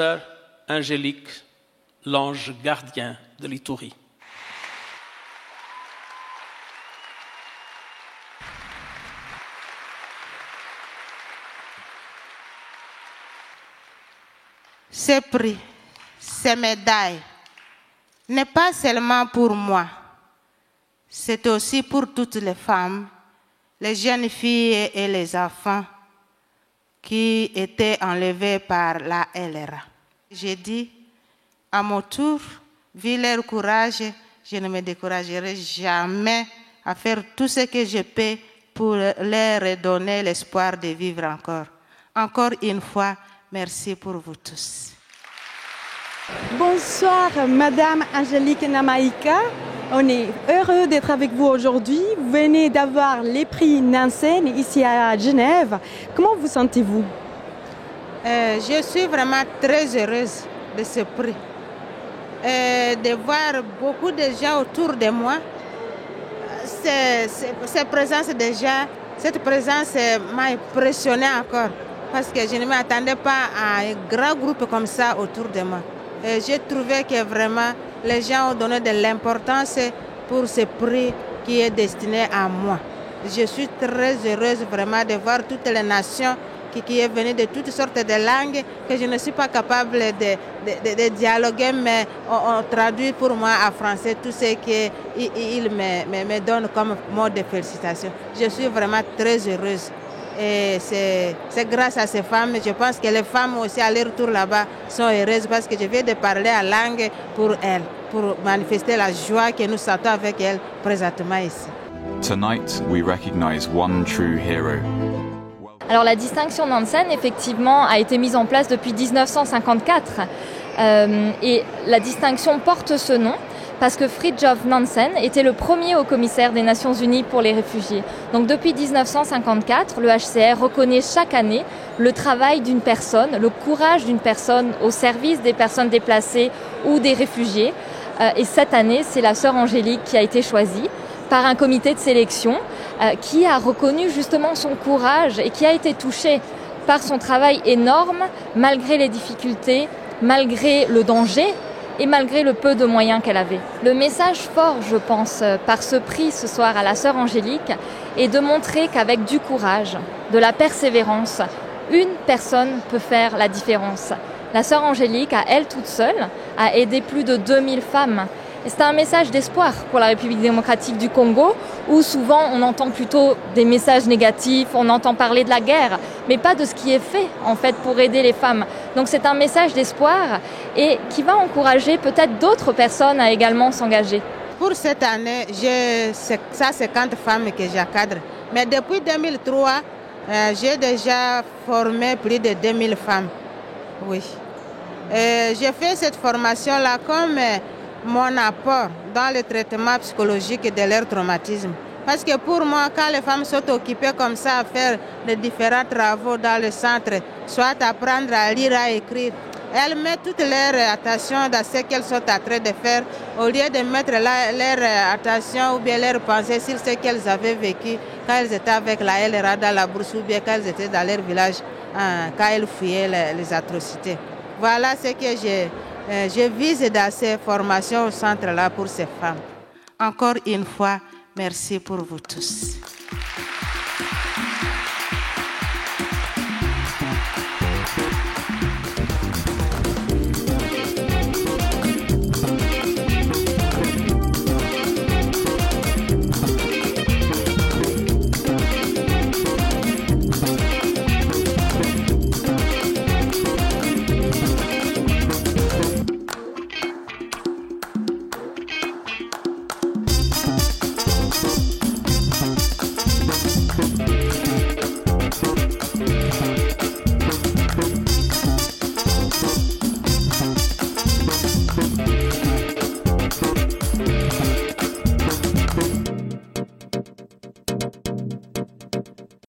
sœur Angélique, l'ange gardien de l'Itourie. Ces prix, ces médailles, n'est pas seulement pour moi, c'est aussi pour toutes les femmes, les jeunes filles et les enfants qui étaient enlevés par la LRA. J'ai dit, à mon tour, vu leur courage, je ne me découragerai jamais à faire tout ce que je peux pour leur redonner l'espoir de vivre encore. Encore une fois, merci pour vous tous. Bonsoir, Madame Angélique Namaïka. On est heureux d'être avec vous aujourd'hui. Vous venez d'avoir les prix Nansen ici à Genève. Comment vous sentez-vous? Je suis vraiment très heureuse de ce prix. De voir beaucoup de gens autour de moi. Cette présence m'a impressionnée encore parce que je ne m'attendais pas à un grand groupe comme ça autour de moi. J'ai trouvé que vraiment les gens ont donné de l'importance pour ce prix qui est destiné à moi. Je suis très heureuse vraiment de voir toutes les nations qui est venu de toutes sortes de langues que je ne suis pas capable de dialoguer, mais on traduit pour moi en français tout ce qu'il me donne comme mot de félicitation. Je suis vraiment très heureuse. Et c'est grâce à ces femmes, je pense que les femmes aussi à leur retour là-bas sont heureuses parce que je viens de parler en langue pour elles, pour manifester la joie que nous sentons avec elles présentement ici. Tonight, we recognize one true hero. Alors la distinction Nansen, effectivement, a été mise en place depuis 1954 et la distinction porte ce nom parce que Fridtjof Nansen était le premier haut-commissaire des Nations Unies pour les réfugiés. Donc depuis 1954, le HCR reconnaît chaque année le travail d'une personne, le courage d'une personne au service des personnes déplacées ou des réfugiés. Et cette année, c'est la sœur Angélique qui a été choisie par un comité de sélection qui a reconnu justement son courage et qui a été touché par son travail énorme malgré les difficultés, malgré le danger et malgré le peu de moyens qu'elle avait. Le message fort, je pense, par ce prix ce soir à la sœur Angélique est de montrer qu'avec du courage, de la persévérance, une personne peut faire la différence. La sœur Angélique, à elle toute seule, a aidé plus de 2000 femmes. Et c'est un message d'espoir pour la République démocratique du Congo, où souvent on entend plutôt des messages négatifs, on entend parler de la guerre, mais pas de ce qui est fait en fait pour aider les femmes. Donc c'est un message d'espoir et qui va encourager peut-être d'autres personnes à également s'engager. Pour cette année, j'ai 150 femmes que j'encadre. Mais depuis 2003, j'ai déjà formé plus de 2000 femmes. Oui. J'ai fait cette formation-là comme mon apport dans le traitement psychologique de leur traumatisme. Parce que pour moi, quand les femmes sont occupées comme ça à faire de différents travaux dans le centre, soit apprendre à lire, à écrire, elles mettent toute leur attention dans ce qu'elles sont en train de faire, au lieu de mettre leur attention ou bien leur pensée sur ce qu'elles avaient vécu quand elles étaient avec la LRA dans la brousse ou bien quand elles étaient dans leur village quand elles fuyaient les atrocités. Voilà ce que je vise dans ces formations au centre-là pour ces femmes. Encore une fois, merci pour vous tous.